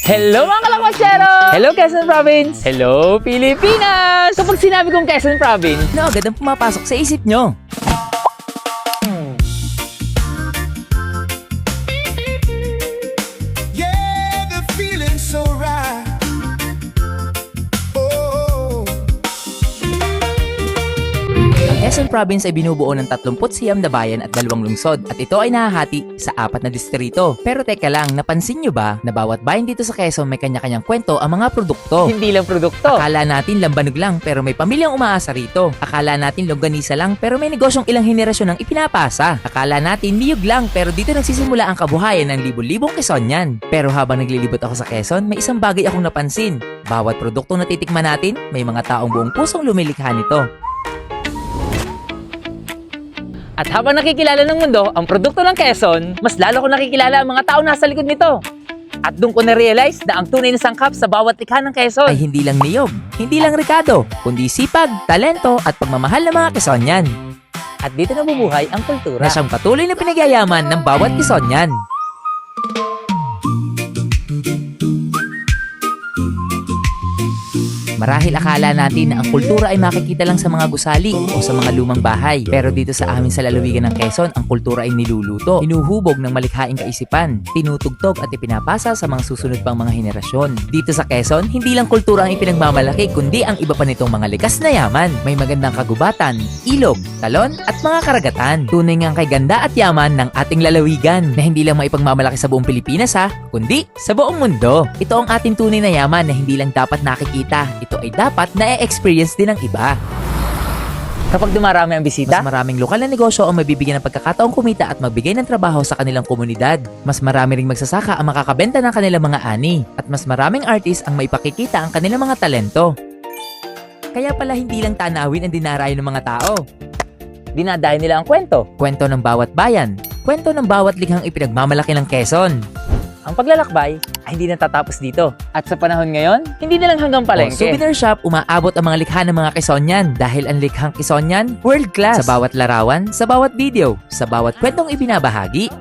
Hello mga kalakwatsero! Hello Quezon Province! Hello Pilipinas! Kapag sinabi kong Quezon Province, Ano agad ang pumapasok sa isip nyo? Yeah, the feeling's so right. Oh, Ang Quezon Province ay binubuo ng 39 na bayan at 2 lungsod at ito ay nahahati sa 4 na distrito. Pero teka lang, napansin nyo ba na bawat bayan dito sa Quezon may kanya-kanyang kwento ang mga produkto? hindi lang produkto. Akala natin lambanog lang pero may pamilyang umaasa rito. Akala natin longganisa lang pero may negosyong ilang henerasyon ang ipinapasa. Akala natin niyog lang pero dito nagsisimula ang kabuhayan ng libo-libong Quezonian. Pero habang naglilibot ako sa Quezon, may isang bagay akong napansin. Bawat produktong natitikman natin, may mga taong buong pusong lumilikha nito. At habang nakikilala ng mundo ang produkto ng Quezon, mas lalo ko nakikilala ang mga tao nasa likod nito. At doon ko na-realize na ang tunay na sangkap sa bawat likha ng Quezon Ay hindi lang niyog, hindi lang Ricardo, kundi sipag, talento at pagmamahal ng mga Quezonian at dito nabubuhay ang kultura. na siyang patuloy na pinagyayaman ng bawat Quezonian. Marahil akala natin na ang kultura ay makikita lang sa mga gusali o sa mga lumang bahay. Pero dito sa amin sa lalawigan ng Quezon, ang kultura ay niluluto, hinuhubog ng malikhaing kaisipan, tinutugtog at ipinapasa sa mga susunod pang mga henerasyon. Dito sa Quezon, hindi lang kultura ang ipinagmamalaki, kundi ang iba pa nitong mga likas na yaman. May magandang kagubatan, ilog, talon at mga karagatan. Tunay ngang kay ganda at yaman ng ating lalawigan na hindi lang maipagmamalaki sa buong Pilipinas kundi sa buong mundo. Ito ang ating tunay na yaman na hindi lang dapat nakikita. Ito ay dapat na-experience din ng iba. Kapag dumarami ang bisita, Mas maraming lokal na negosyo ang mabibigyan ng pagkakataong kumita at magbigay ng trabaho sa kanilang komunidad. Mas marami ring magsasaka ang makakabenta ng kanilang mga ani. At mas maraming artist ang maipakikita ang kanilang mga talento. Kaya pala hindi lang tanawin ang dinarayo ng mga tao. dinadayo nila ang kwento. Kwento ng bawat bayan. Kwento ng bawat likhang ipinagmamalaki ng Quezon. Ang paglalakbay ay hindi natatapos dito. At sa panahon ngayon, hindi na lang hanggang O palengke. souvenir shop, umaabot ang mga likha ng mga Quezonian dahil ang likhang Quezonian, world class. Sa bawat larawan, sa bawat video, sa bawat kwentong ibinabahagi,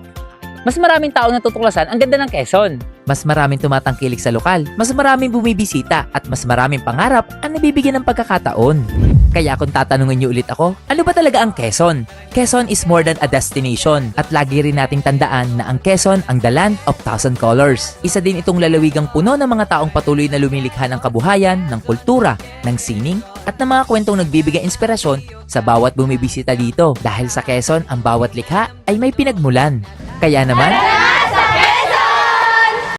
Mas maraming tao natutuklasan ang ganda ng Quezon. mas maraming tumatangkilik sa lokal, mas maraming bumibisita, at mas maraming pangarap ang nabibigyan ng pagkakataon. Kaya kung tatanungin niyo ulit ako, ano ba talaga ang Quezon? Quezon is more than a destination. At lagi rin nating tandaan na ang Quezon ang the land of thousand colors. Isa din itong lalawigang puno ng mga taong patuloy na lumilikha ng kabuhayan, ng kultura, ng sining, at ng mga kwentong nagbibigay inspirasyon sa bawat bumibisita dito. Dahil sa Quezon, ang bawat likha ay may pinagmulan. Kaya naman,